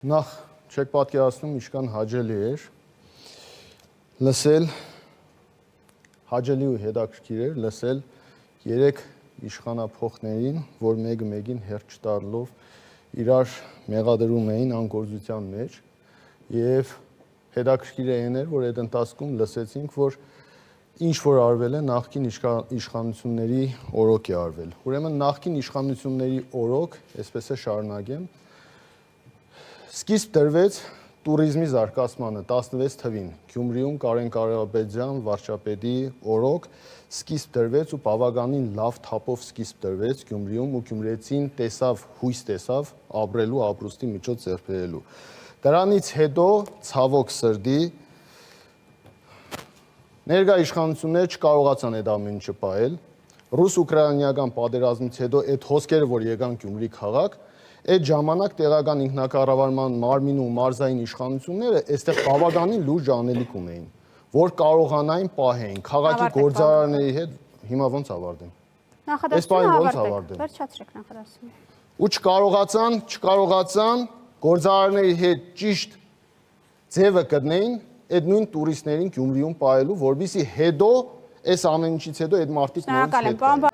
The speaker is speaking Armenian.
Նախ չեք պատկերացնում ինչքան հաճելի էր լսել հաճելի ու հետաքրքիր էր լսել երեք իշխանափոխներին, որ մեկը մեկին հերթ չտալով իրար մեղադրում էին անգործության մեջ եւ հետաքրքիր էր, որ այդ ընթացքում լսեցինք, որ ինչ որ արվել է նախկին իշխանությունների օրոք է արվել։ Ուրեմն նախկին իշխանությունների օրոք, այսպես է շարունակեմ, սկիզբ տրվեց տուրիզմի զարգացմանը 16 թվին Գյումրիում Կարեն Կարապետյան վարչապետի օրոք սկիզբ տրվեց ու բավականին լավ թափով սկիզբ տրվեց Գյումրիում ու գյումրեցին հույս տեսավ ապրելու ապրուստի միջոց ձեռք բերելու։ Դրանից հետո ցավոք սրտի ներկա իշխանությունները չկարողացան այդ ամեն ինչը պահել։ Ռուս-ուկրաինական պատերազմից հետո այդ հոսքերը, որ եկան Գյումրի քաղաք, այդ ժամանակ տեղական ինքնակառավարման մարմին ու մարզային իշխանությունները այստեղ բավականին լուրջ անելիք ունեին, որ կարողանային պահեին քաղաքի գործարարների հետ հիմա ոնց ավարտեմ։ Վերջացրեք նախադասությունը։ Ու չկարողացան գործարարների հետ ճիշտ ձևը գտնեին այդ նույն տուրիստներին Գյումրիում պահելու, որովհետեւ հետո այս ամեն ինչից հետո այդ մարդիկ նորից հետ